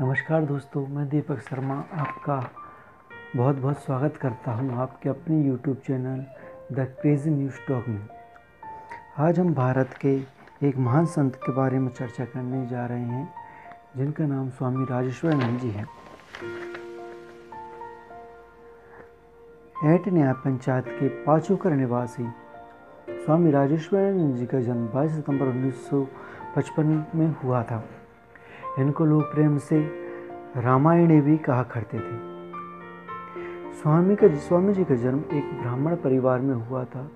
नमस्कार दोस्तों, मैं दीपक शर्मा आपका बहुत बहुत स्वागत करता हूं आपके अपने YouTube channel the crazy news talk में। आज हम भारत के एक महान संत के बारे में चर्चा करने जा रहे हैं जिनका नाम स्वामी राजेश्वरानंद जी है। ऐट न्याय पंचायत के पाचूकर निवासी स्वामी राजेश्वरानंद जी का जन्म 22 सितंबर 1955 में हुआ था। इनको लोग प्रेम से रामायणी भी कहा करते थे। स्वामी जी का जन्म एक ब्राह्मण परिवार में हुआ था,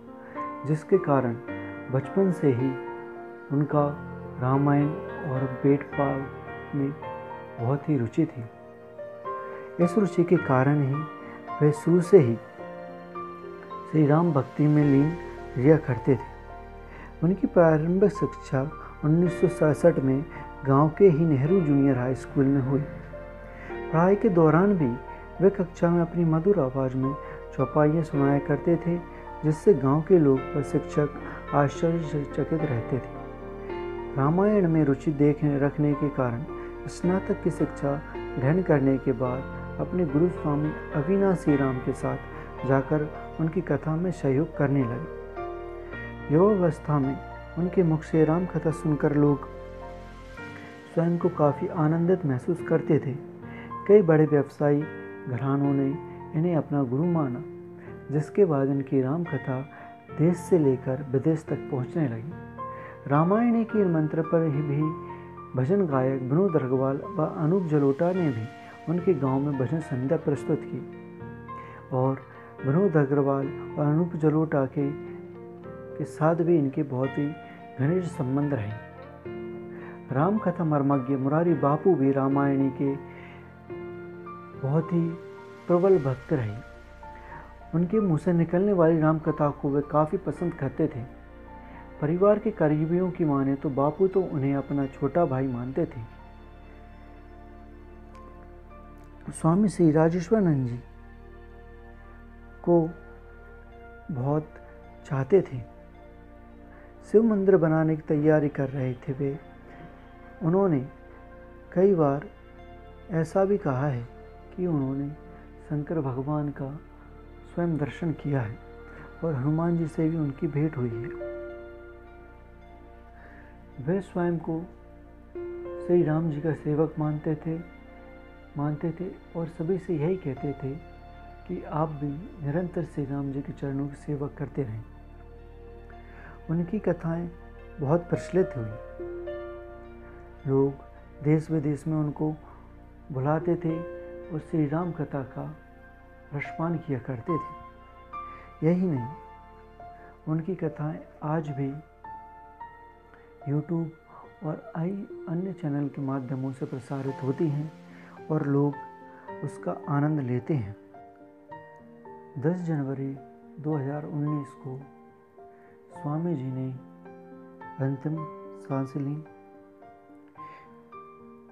जिसके कारण बचपन से ही उनका रामायण और वेद पाठ में बहुत ही रुचि थी। इस रुचि के कारण ही वे शुरू से ही श्री राम भक्ति में लीन रिया करते थे। उनकी प्रारंभिक शिक्षा 1967 में गांव के ही नेहरू जूनियर हाई स्कूल में हुई। पढ़ाई के दौरान भी वे कक्षा में अपनी मधुर आवाज़ में चौपाइयाँ सुनाया करते थे, जिससे गांव के लोग व शिक्षक आश्चर्यचकित रहते थे। रामायण में रुचि रखने के कारण स्नातक की शिक्षा ग्रहण करने के बाद अपने गुरु स्वामी अविनाशी राम के साथ जाकर उनकी कथा में सहयोग करने लगे। युवावस्था में उनके मुख से राम कथा सुनकर लोग स्वयं को काफ़ी आनंदित महसूस करते थे। कई बड़े व्यवसायी घरानों ने इन्हें अपना गुरु माना, जिसके बाद इनकी राम कथा देश से लेकर विदेश तक पहुंचने लगी। रामायणी के मंत्र पर ही भी भजन गायक विनोद अग्रवाल व अनूप जलोटा ने भी उनके गांव में भजन संध्या प्रस्तुत की और विनोद अग्रवाल व अनूप जलोटा के साथ भी इनके बहुत ही घनिष्ठ संबंध रहे। राम कथा मर्मज्ञ मुरारी बापू भी रामायणी के बहुत ही प्रबल भक्त रहे। उनके मुंह से निकलने वाली राम कथा को वे काफ़ी पसंद करते थे। परिवार के करीबियों की माने तो बापू तो उन्हें अपना छोटा भाई मानते थे। स्वामी श्री राजेश्वरानंद जी को बहुत चाहते थे। शिव मंदिर बनाने की तैयारी कर रहे थे वे। उन्होंने कई बार ऐसा भी कहा है कि उन्होंने शंकर भगवान का स्वयं दर्शन किया है और हनुमान जी से भी उनकी भेंट हुई है। वे स्वयं को श्री राम जी का सेवक मानते थे और सभी से यही कहते थे कि आप भी निरंतर श्री राम जी के चरणों की सेवा करते रहें। उनकी कथाएं बहुत प्रचलित हुई। लोग देश विदेश में उनको बुलाते थे और श्री राम कथा का रसपान किया करते थे। यही नहीं, उनकी कथाएं आज भी YouTube और अन्य चैनल के माध्यमों से प्रसारित होती हैं और लोग उसका आनंद लेते हैं। 10 जनवरी 2019 को स्वामी जी ने अंतिम सांस ली।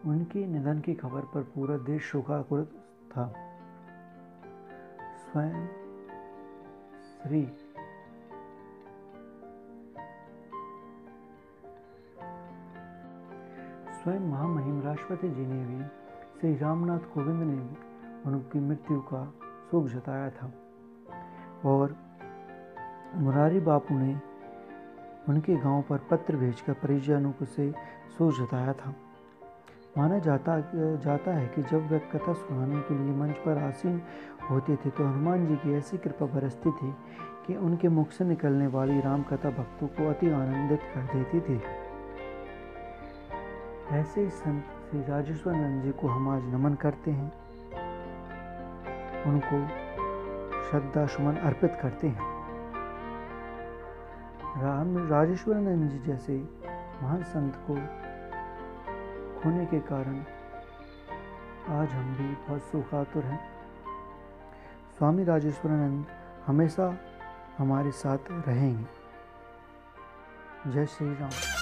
उनके निधन की खबर पर पूरा देश शोकाकुल था। स्वयं महामहिम राष्ट्रपति जी ने भी, श्री रामनाथ कोविंद ने भी उनकी मृत्यु का शोक जताया था और मुरारी बापू ने उनके गांव पर पत्र भेजकर परिजनों से शोक जताया था। माना जाता है कि जब वे कथा सुनाने के लिए मंच पर आसीन होते थे तो हनुमान जी की ऐसी कृपा बरसती थी कि उनके मुख से निकलने वाली राम कथा भक्तों को अति आनंदित कर देती थी। ऐसे ही संत श्री राजेश्वरानंद जी को हम आज नमन करते हैं, उनको श्रद्धा सुमन अर्पित करते हैं। राजेश्वरानंद जी जैसे महान संत को होने के कारण आज हम भी बहुत शोकातुर हैं। स्वामी राजेश्वरानंद हमेशा हमारे साथ रहेंगे। जय श्री राम।